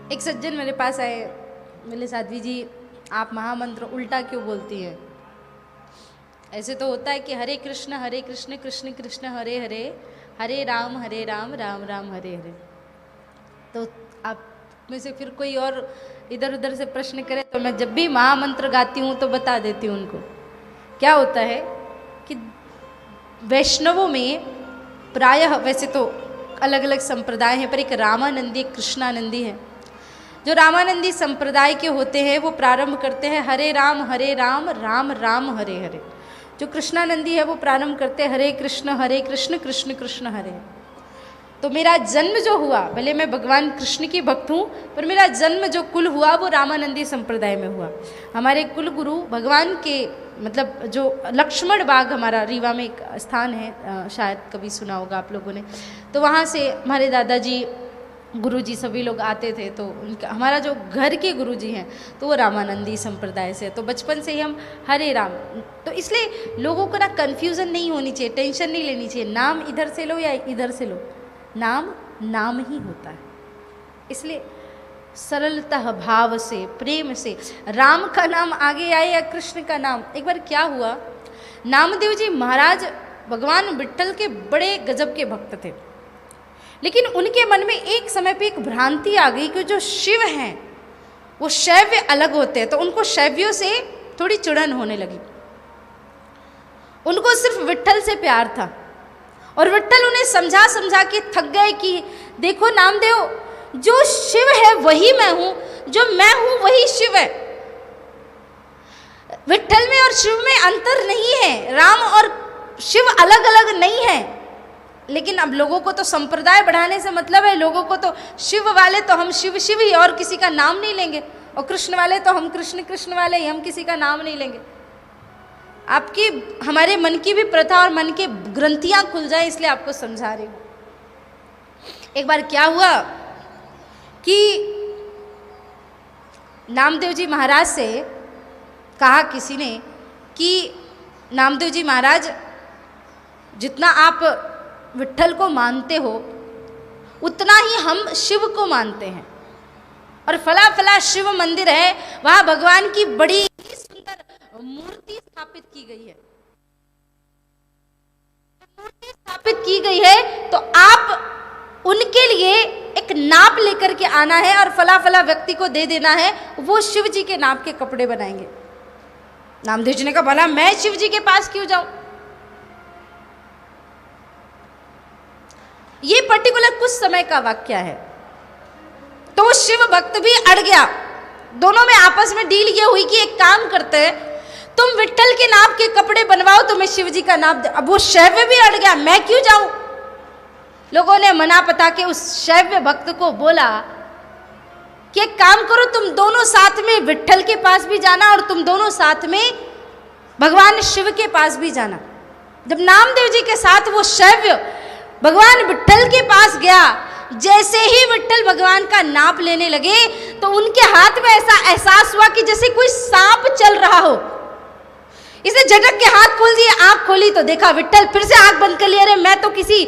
एक सज्जन मेरे पास आए, बोले साध्वी जी आप महामंत्र उल्टा क्यों बोलती हैं? ऐसे तो होता है कि हरे कृष्ण कृष्ण कृष्ण हरे हरे, हरे राम राम राम हरे हरे। तो आप में से फिर कोई और इधर उधर से प्रश्न करे तो मैं जब भी महामंत्र गाती हूँ तो बता देती हूँ उनको। क्या होता है कि वैष्णवों में प्रायः, वैसे तो अलग अलग संप्रदाय हैं, पर एक रामानंदी एक कृष्णानंदी है। जो रामानंदी संप्रदाय के होते हैं वो प्रारंभ करते हैं हरे राम राम राम हरे हरे। जो कृष्णानंदी है वो प्रारंभ करते हैं हरे कृष्ण कृष्ण कृष्ण हरे। तो मेरा जन्म जो हुआ, भले मैं भगवान कृष्ण की भक्त हूँ, पर मेरा जन्म जो कुल हुआ वो रामानंदी संप्रदाय में हुआ। हमारे कुल गुरु भगवान के, मतलब जो लक्ष्मण बाग हमारा रीवा में एक स्थान है, शायद कभी सुना होगा आप लोगों ने। तो वहाँ से हमारे दादाजी गुरुजी सभी लोग आते थे। तो उनका, हमारा जो घर के गुरुजी हैं तो वो रामानंदी संप्रदाय से। तो बचपन से ही हम हरे राम, तो इसलिए लोगों को ना कन्फ्यूज़न नहीं होनी चाहिए, टेंशन नहीं लेनी चाहिए। नाम इधर से लो या इधर से लो, नाम नाम ही होता है। इसलिए सरलता भाव से, प्रेम से, राम का नाम आगे आए या कृष्ण का नाम। एक बार क्या हुआ, नामदेव जी महाराज भगवान विट्ठल के बड़े गजब के भक्त थे, लेकिन उनके मन में एक समय पे एक भ्रांति आ गई कि जो शिव हैं वो शैव्य अलग होते हैं। तो उनको शैव्यों से थोड़ी चिड़न होने लगी। उनको सिर्फ विट्ठल से प्यार था और विट्ठल उन्हें समझा समझा के थक गए कि देखो नामदेव, जो शिव है वही मैं हूं, जो मैं हूं वही शिव है। विट्ठल में और शिव में अंतर नहीं है, राम और शिव अलग अलग नहीं है। लेकिन अब लोगों को तो संप्रदाय बढ़ाने से मतलब है, लोगों को तो शिव वाले तो हम शिव शिव ही और किसी का नाम नहीं लेंगे, और कृष्ण वाले तो हम कृष्ण कृष्ण वाले ही, हम किसी का नाम नहीं लेंगे। आपकी, हमारे मन की भी प्रथा और मन के ग्रंथियां खुल जाए, इसलिए आपको समझा रही हूं। एक बार क्या हुआ कि नामदेव जी महाराज से कहा किसी ने कि नामदेव जी महाराज, जितना आप विट्ठल को मानते हो उतना ही हम शिव को मानते हैं, और फला फला शिव मंदिर है, वहां भगवान की बड़ी सुंदर मूर्ति स्थापित की गई है। मूर्ति स्थापित की गई है तो आप उनके लिए एक नाप लेकर के आना है और फला फला व्यक्ति को दे देना है, वो शिव जी के नाप के कपड़े बनाएंगे। नामदेव जी ने कहा भला मैं शिव जी के पास क्यों जाऊं। ये पर्टिकुलर कुछ समय का वाक्य है। तो वो शिव भक्त भी अड़ गया। दोनों में आपस में डील ये हुई कि एक काम करते हैं, तुम विट्ठल के नाप के कपड़े बनवाओ तो मैं शिव जी का नाप दे। अब वो शैव्य भी अड़ गया, मैं क्यों जाऊं। लोगों ने मना पता के उस शैव्य भक्त को बोला कि एक काम करो, तुम दोनों साथ में विट्ठल के पास भी जाना और तुम दोनों साथ में भगवान शिव के पास भी जाना। जब नामदेव जी के साथ वो शैव्य भगवान विट्ठल के पास गया, जैसे ही विट्ठल भगवान का नाप लेने लगे तो उनके हाथ में ऐसा एहसास हुआ कि जैसे कोई सांप चल रहा हो। इसने झटक के हाथ खोल दिए, आंख खोली तो देखा विट्ठल, फिर से आंख बंद कर लिया, अरे मैं तो किसी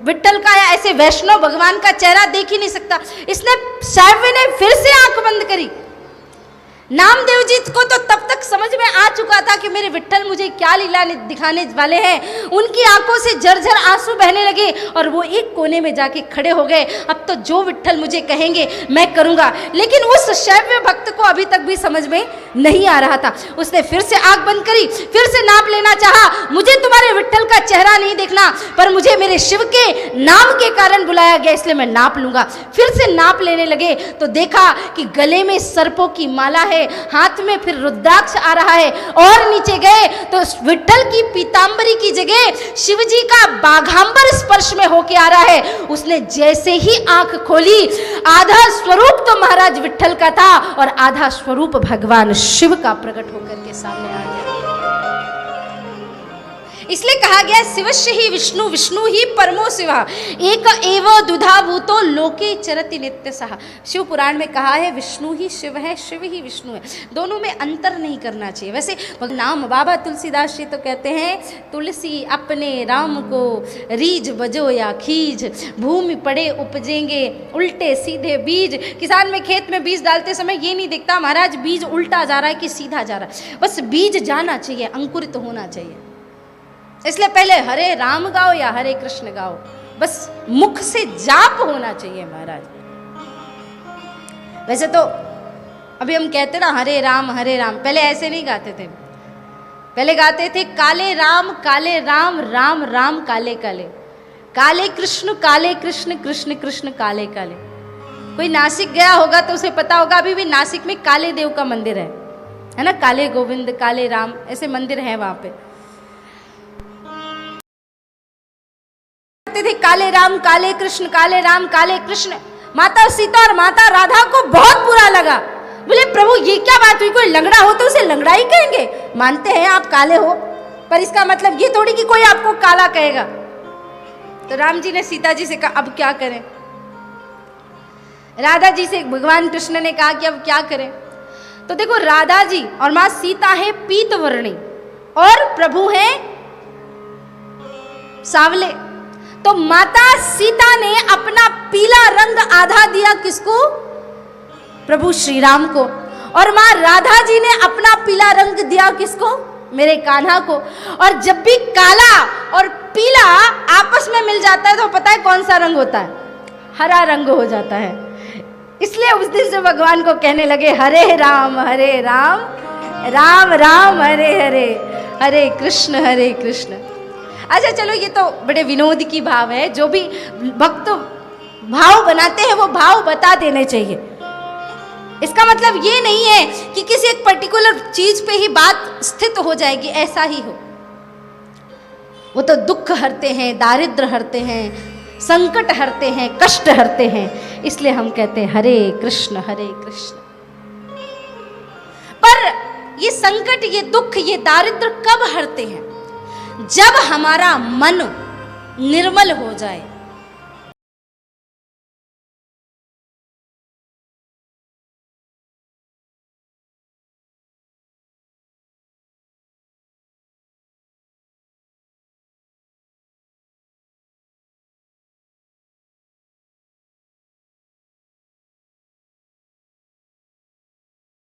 विट्ठल का या ऐसे वैष्णव भगवान का चेहरा देख ही नहीं सकता। इसने शैव्य ने फिर से आंख बंद करी। नामदेव जी को तो तब तक समझ में आ चुका था कि मेरे विट्ठल मुझे क्या लीला दिखाने वाले हैं। उनकी आंखों से झरझर आंसू बहने लगे और वो एक कोने में जाके खड़े हो गए। अब तो जो विट्ठल मुझे कहेंगे मैं करूंगा। लेकिन उस शैव्य भक्त को अभी तक भी समझ में नहीं आ रहा था। उसने फिर से आंख बंद करी, फिर से नाप लेना चाहा। मुझे तुम्हारे विट्ठल का चेहरा नहीं देखना, पर मुझे मेरे शिव के नाम के कारण बुलाया गया, इसलिए मैं नाप लूंगा। फिर से नाप लेने लगे तो देखा कि गले में सर्पों की माला है, हाथ में फिर रुद्राक्ष आ रहा है, और नीचे गए तो विट्ठल की पीतांबरी की जगह शिवजी का बाघांबर स्पर्श में होके आ रहा है। उसने जैसे ही आंख खोली, आधा स्वरूप तो महाराज विट्ठल का था और आधा स्वरूप भगवान शिव का प्रकट होकर के सामने आ गया। इसलिए कहा गया शिवस्य ही विष्णु विष्णु ही परमो शिव एक एव दुधा भूतो लोके चरति नित्य सहा। शिव पुराण में कहा है विष्णु ही शिव है, शिव ही विष्णु है, दोनों में अंतर नहीं करना चाहिए। वैसे नाम बाबा तुलसीदास जी तो कहते हैं तुलसी अपने राम को रीज बजो या खीज, भूमि पड़े उपजेंगे उल्टे सीधे बीज। किसान में खेत में बीज डालते समय ये नहीं दिखता महाराज बीज उल्टा जा रहा है कि सीधा जा रहा है, बस बीज जाना चाहिए, अंकुरित होना चाहिए। इसलिए पहले हरे राम गाओ या हरे कृष्ण गाओ, बस मुख से जाप होना चाहिए महाराज। वैसे तो अभी हम कहते ना हरे राम, पहले ऐसे नहीं गाते थे, पहले गाते थे काले राम राम राम काले काले, काले कृष्ण कृष्ण कृष्ण काले काले। कोई नासिक गया होगा तो उसे पता होगा, अभी भी नासिक में काले देव का मंदिर है ना, काले गोविंद काले राम ऐसे मंदिर है वहां पे। थे काले राम काले कृष्ण, काले राम काले कृष्ण। माता सीता और माता राधा को बहुत बुरा लगा, बोले प्रभु ये क्या बात हुई, कोई लंगड़ा हो तो उसे लंगड़ा ही कहेंगे, मानते हैं आप काले हो पर इसका मतलब ये थोड़ी कि कोई आपको काला कहेगा। तो राम जी ने सीता जी से कहा अब क्या करें, राधा जी से भगवान कृष्ण ने कहा कि अब क्या करें। तो देखो राधा जी और मां सीता है पीत वर्णी और प्रभु है सावले, तो माता सीता ने अपना पीला रंग आधा दिया किसको, प्रभु श्री राम को, और मां राधा जी ने अपना पीला रंग दिया किसको, मेरे कान्हा को। और जब भी काला और पीला आपस में मिल जाता है तो पता है कौन सा रंग होता है, हरा रंग हो जाता है। इसलिए उस दिन से भगवान को कहने लगे हरे राम राम राम हरे हरे, हरे कृष्ण। अच्छा चलो ये तो बड़े विनोद की भाव है, जो भी भक्त भाव बनाते हैं वो भाव बता देने चाहिए। इसका मतलब ये नहीं है कि किसी एक पर्टिकुलर चीज पे ही बात स्थित हो जाएगी, ऐसा ही हो। वो तो दुख हरते हैं, दारिद्र हरते हैं, संकट हरते हैं, कष्ट हरते हैं, इसलिए हम कहते हैं हरे कृष्ण। पर ये संकट, ये दुख, ये दारिद्र कब हरते हैं, जब हमारा मन निर्मल हो जाए,